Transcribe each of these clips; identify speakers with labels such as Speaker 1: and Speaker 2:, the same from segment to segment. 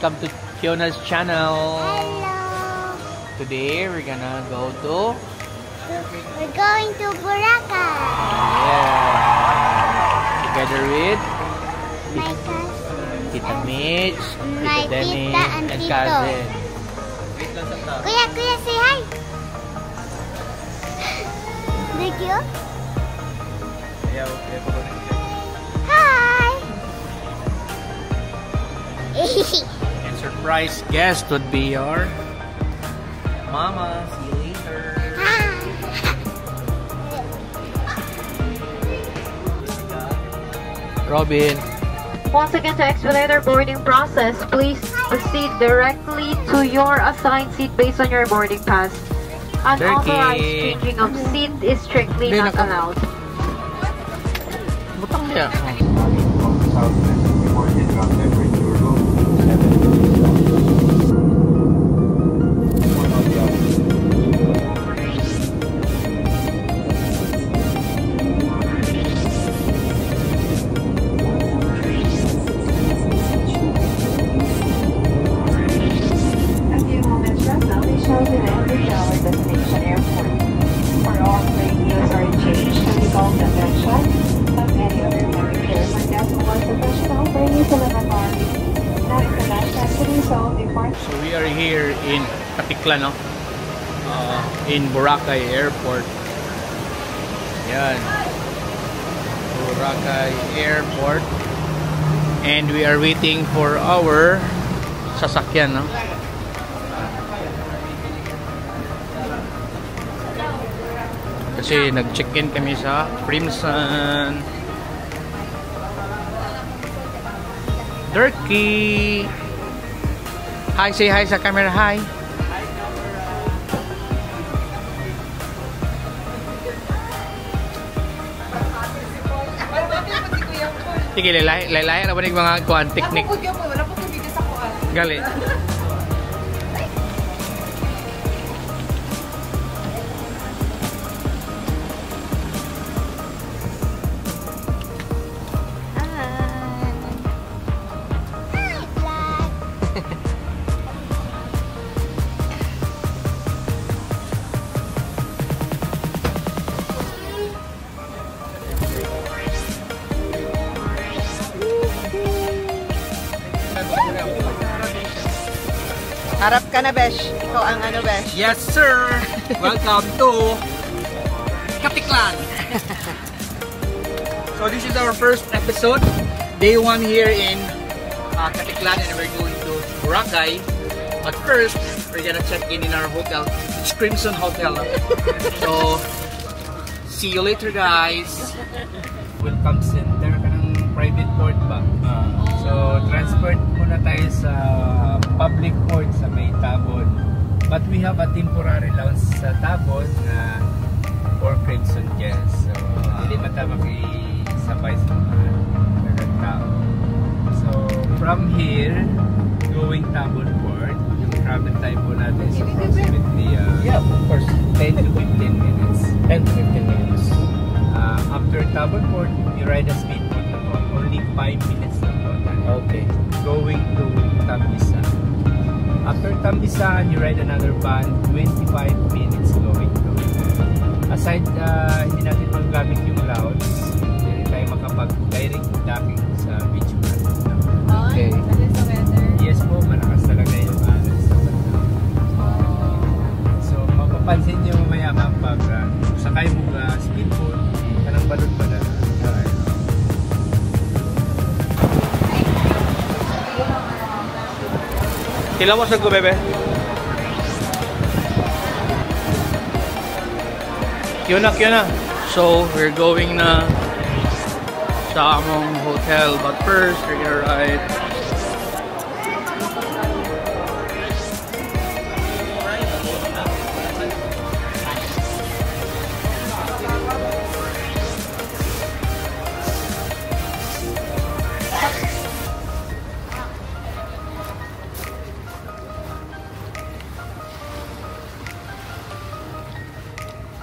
Speaker 1: welcome to Fiona's channel.
Speaker 2: Hello.
Speaker 1: Today we're gonna go to...
Speaker 2: We're going to Boracay.
Speaker 1: Yeah. Together with
Speaker 2: My cousin.
Speaker 1: Tita Mitch,
Speaker 2: My
Speaker 1: Tita Dennis,
Speaker 2: tita and
Speaker 1: and
Speaker 2: tito.
Speaker 1: cousin.
Speaker 2: Kuya, say hi. Thank you. Hi.
Speaker 1: And surprise guest would be your mama. See you later. Robin.
Speaker 3: Once again, to expedite our boarding process, please proceed directly to your assigned seat based on your boarding pass. Unauthorized changing of seat is strictly not allowed.
Speaker 1: Butang niya. So we are here in Katiklan, no? In Boracay Airport. Yan. Boracay Airport. And we are waiting for our sasakyan, no? Kasi nag-check-in kami sa Crimson. Turkey. Hi, say hi sa camera. Hi. Sige, lalaya na ba ng mga kuhan technique? Gali.
Speaker 4: Harap ka na, Besh. Ikaw ang ano, Besh?
Speaker 1: Yes, sir! Welcome to Katiklan! So this is our first episode. Day 1 here in Katiklan, and we're going to Boracay. But first, we're gonna check in our hotel. It's Crimson Hotel. So, see you later, guys! Welcome center ka ng private port ba? So, transport muna tayo sa public port sa may Tabon. But we have a temporary lounge sa Tabon na for Crimson guests. So, hindi matama sabay sa mga tao. So, from here, going Tabon port, yung travel time po natin is approximately yeah, of course, 10 to 15 minutes. 10 to 15 minutes. After Tabon port, you ride a speedboat na po. Only 5 minutes na po. Okay. Going to Tambisan. After Tambisan, you ride another van, 25 minutes going to. Aside, hindi natin magagamit yung lounge, hindi tayo makapag-direct docking sa beach bar. Okay. Yes po, malakas talaga yung sa banda. So, mapapansin nyo mamaya kapag sakay mo speedboat, kanang balon ba na? Kilamos ako, bebe. Kyuna. So, we're going na sa among hotel. But first, we're gonna ride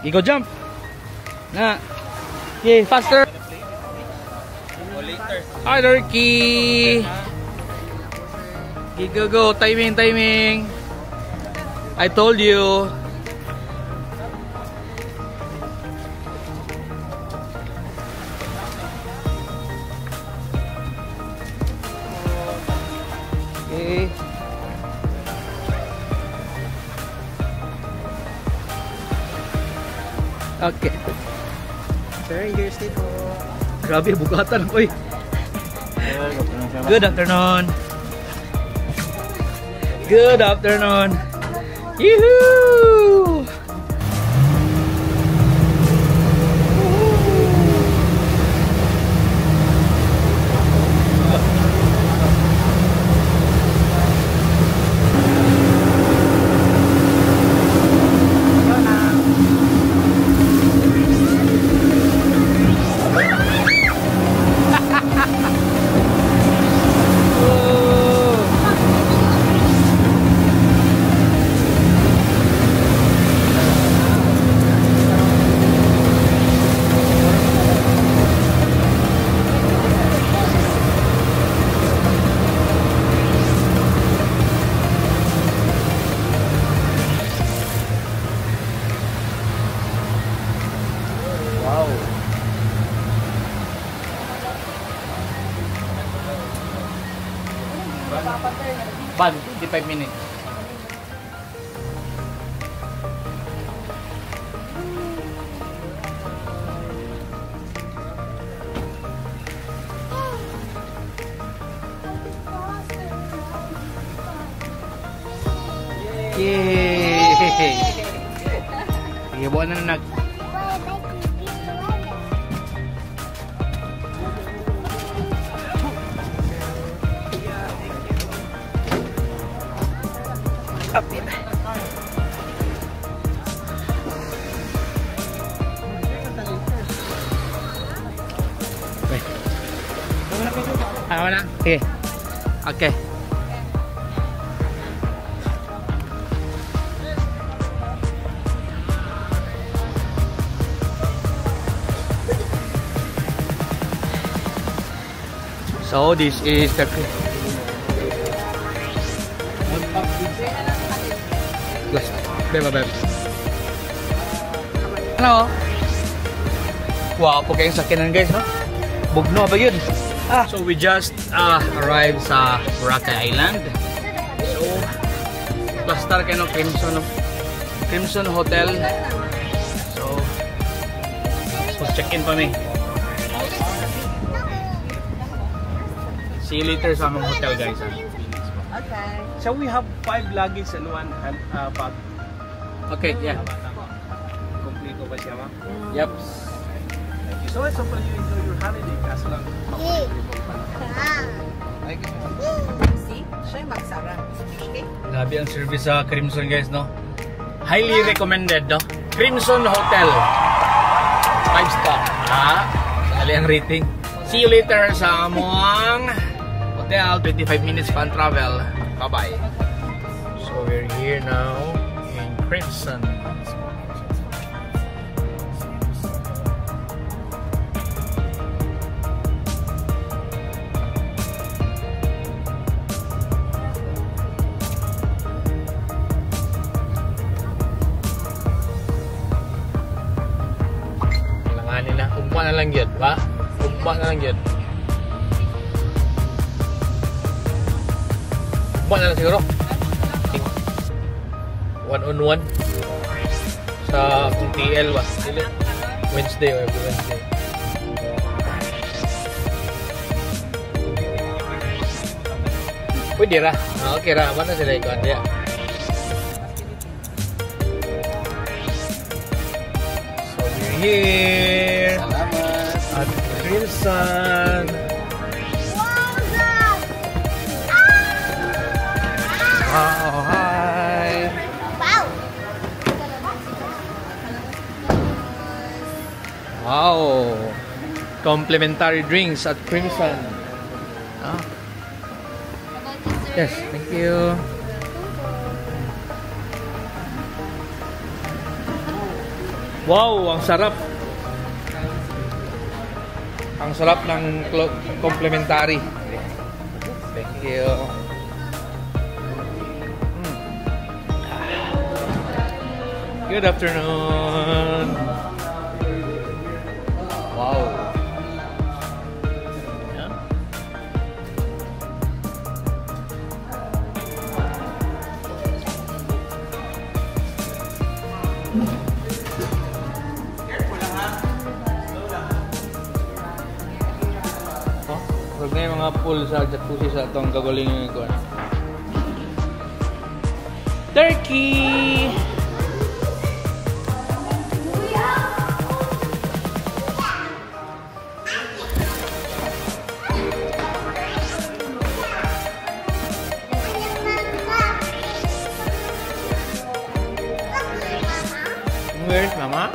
Speaker 1: Go jump. Na. Okay, faster. Hi, Turkey. Go. Timing. I told you. Okay. Okay.
Speaker 4: Sir, here's the po.
Speaker 1: Grabe, bugatan ko eh. Good afternoon. Good afternoon. Yoo-hoo! Ban, 55 minutes. Yay! Sige, buwan na nag... Ayaw na? Sige. Okay. So this is the Beba. Ano? Wow, po kayong sakinan guys, no? Bugno ba yun? So we just arrived sa Boracay Island. So pastar kayo ng Crimson Hotel. So check-in pa mi. See you later sa among hotel guys.
Speaker 4: Okay.
Speaker 5: So we have 5 luggage and 1 bag.
Speaker 1: Okay, yeah.
Speaker 5: Kompleto ba siya, ma'am?
Speaker 1: Yep.
Speaker 5: So it's hopefully you enjoy your holiday kaso lang.
Speaker 4: See? Siya yung magsara. Okay?
Speaker 1: Grabe ang service sa Crimson guys, no? Highly recommended, no? Crimson Hotel. 5 star. Sali ang rating. See you later sa among hotel. 25 minutes fan travel. Bye-bye. So we're here now in Crimson. Ugma na lang yun, ba? Ugma na lang yun. Ugma na lang siguro. 1-on-1 sa TL ba? Wednesday or every Wednesday. Pwede ra. Okay ra. Mana sila ikaw dia? So we're here. At Crimson. Oh, hi. Wow. Complimentary drinks at Crimson. Ah. Yes, thank you. Wow, ang sarap. Ang sarap ng complimentary. Thank you. Good afternoon. Wow. Yeah. Oh, huwag na yung mga pool sa jacuzzi sa itong kagaling ko. Turkey! Where's Mama?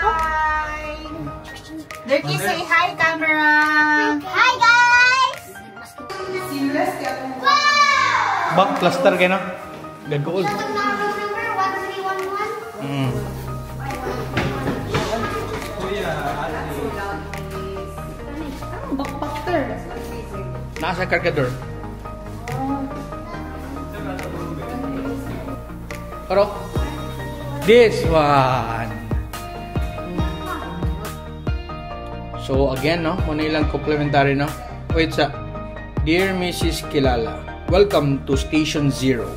Speaker 4: Hi! Dirty, say hi, camera!
Speaker 2: Hi guys!
Speaker 1: Ba, cluster kayo na? Gagawal.
Speaker 2: Number 1311.
Speaker 1: Mm. Nasa kargador. Pero, this one. So again, no, muna ilang complimentary, no. Wait sa, dear Mrs. Kilala, welcome to Station Zero.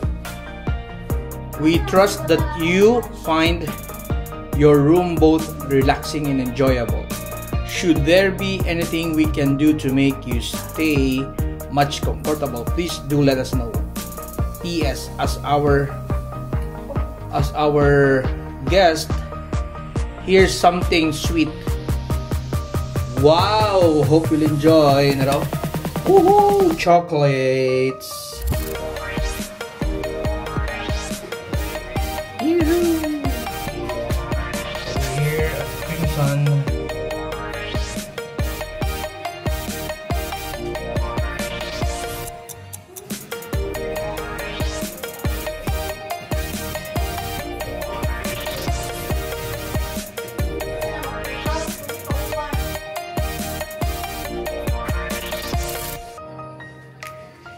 Speaker 1: We trust that you find your room both relaxing and enjoyable. Should there be anything we can do to make you stay much comfortable, please do let us know. P.S. As our guest, here's something sweet. Wow! Hope you'll enjoy. Woohoo! Chocolates. Yoo-hoo! Here at Crimson.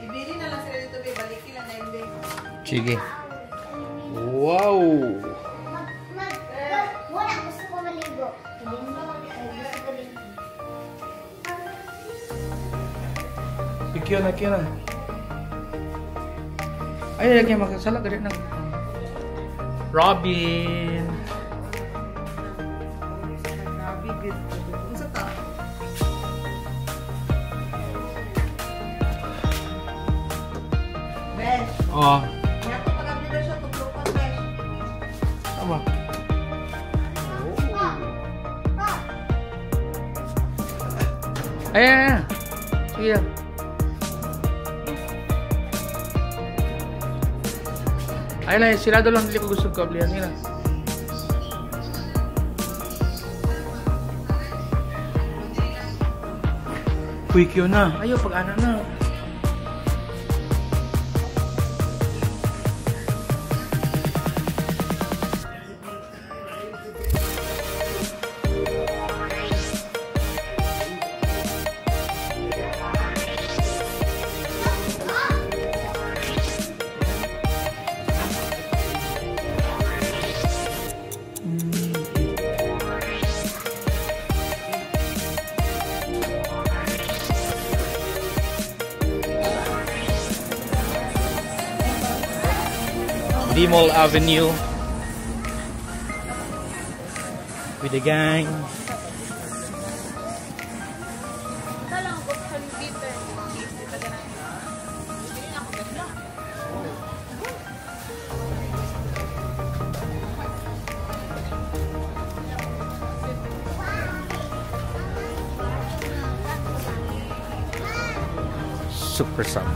Speaker 4: Ibili na lang sila dito, babe. Balikin lang na yun, babe.
Speaker 1: Sige. Wow!
Speaker 2: Muna, gusto ko maligo. Gusto ko maligo.
Speaker 1: Pikyo na. Ay, lagi makasala ka rin na. Robin!
Speaker 4: Grabe, good. Kung sa to? Besh,
Speaker 1: Oh,
Speaker 4: kaya ko pag-abila siya, tuklupon, Besh.
Speaker 1: tama. Ayan. Sige. Ayun lang, sirado lang dili ko gusto ko ablihan nila. Quick yun na. Ayaw, pag-ana na. Dimol Avenue with the gang. Super sun.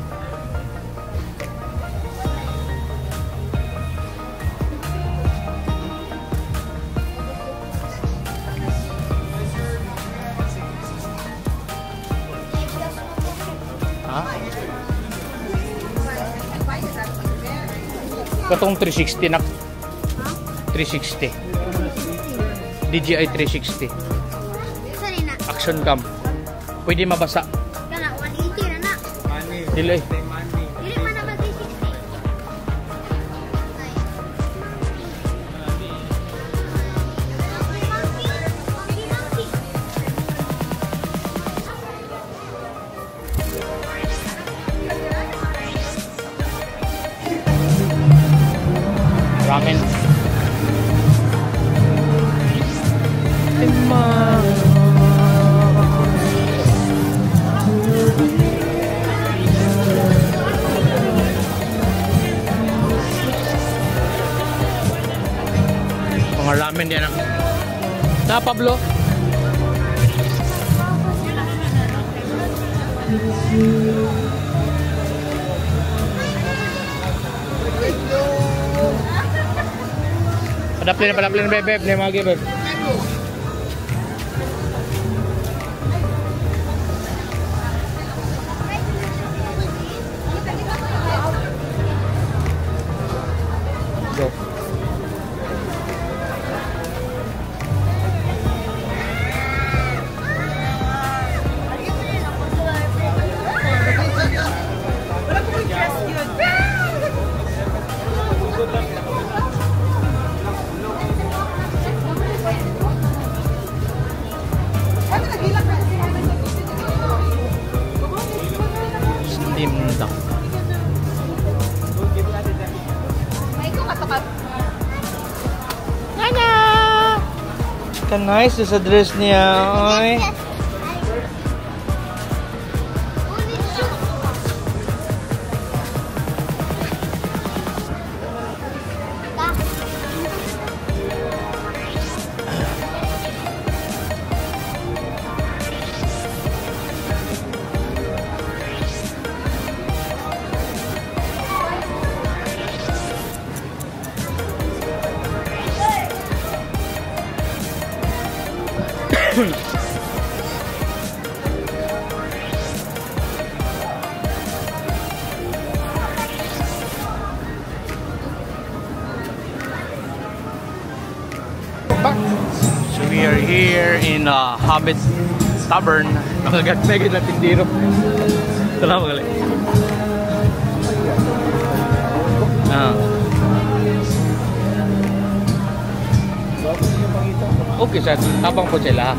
Speaker 1: Katong 360 na. 360. DJI 360.
Speaker 2: Sorry na.
Speaker 1: Action cam. Pwede mabasa.
Speaker 2: Kana 180 na na.
Speaker 1: Dili.
Speaker 2: Dili man naman 360.
Speaker 1: Ramen. Mga ramen yan. Ta Pablo. Padaplin beb, nih magi beb. Go. Steam duck. Nana! Ka nice sa dress niya, oy. So we are here in Hobbit Tavern. Nakagagmegin na tindiro. Salamat galing. Okay sir, habang po sila.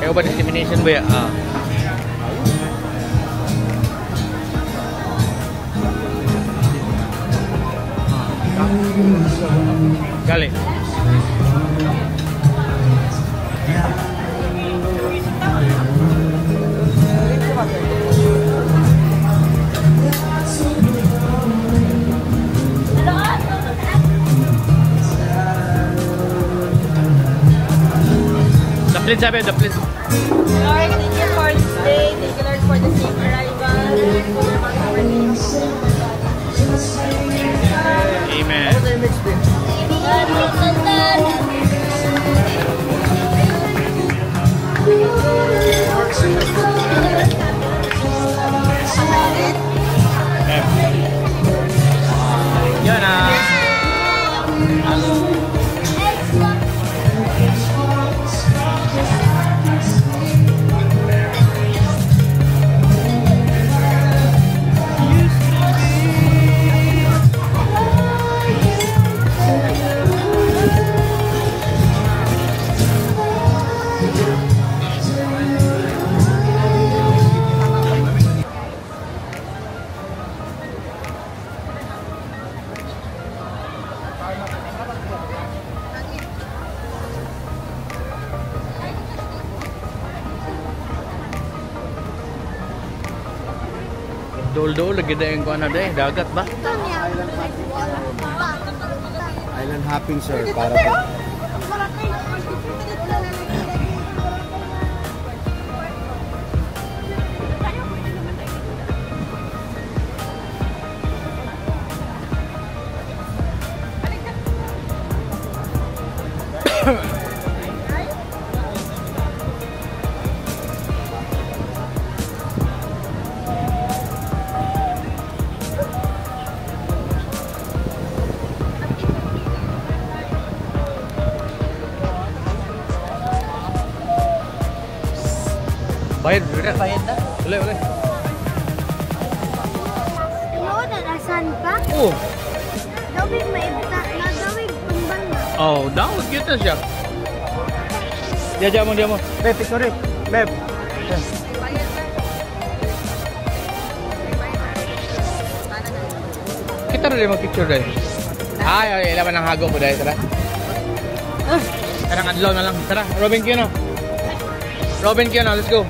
Speaker 1: Kaya ba discrimination ba yan? Galing. Daplin sabi, daplin.
Speaker 4: Lord, thank you for this day. Thank you, Lord, for the safe arrival.
Speaker 1: Amen. Yan na. Dol-dol lagi na yung kuha na dahil. Dagat ba?
Speaker 5: Island hopping, sir. Para po.
Speaker 1: Bayad, bayad na. Uli.
Speaker 2: Iyon, nalasan pa?
Speaker 1: Oh.
Speaker 2: Dawig maibta, na dawig tumbang na.
Speaker 1: Oh, daw, cute na siya. Diya mo.
Speaker 5: Beb, sorry. Beb.
Speaker 1: Kita rin mag-picture dahil. Ay, ilaman ng hago ko dahil. Tara. Karang adlaw na lang. Tara, Robin Q na. Let's go.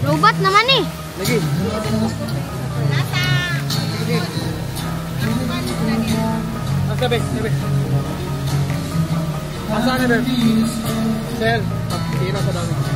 Speaker 2: Robot naman eh.
Speaker 1: Lagi. Asa be? Asa na be? Sel, tira sa dami.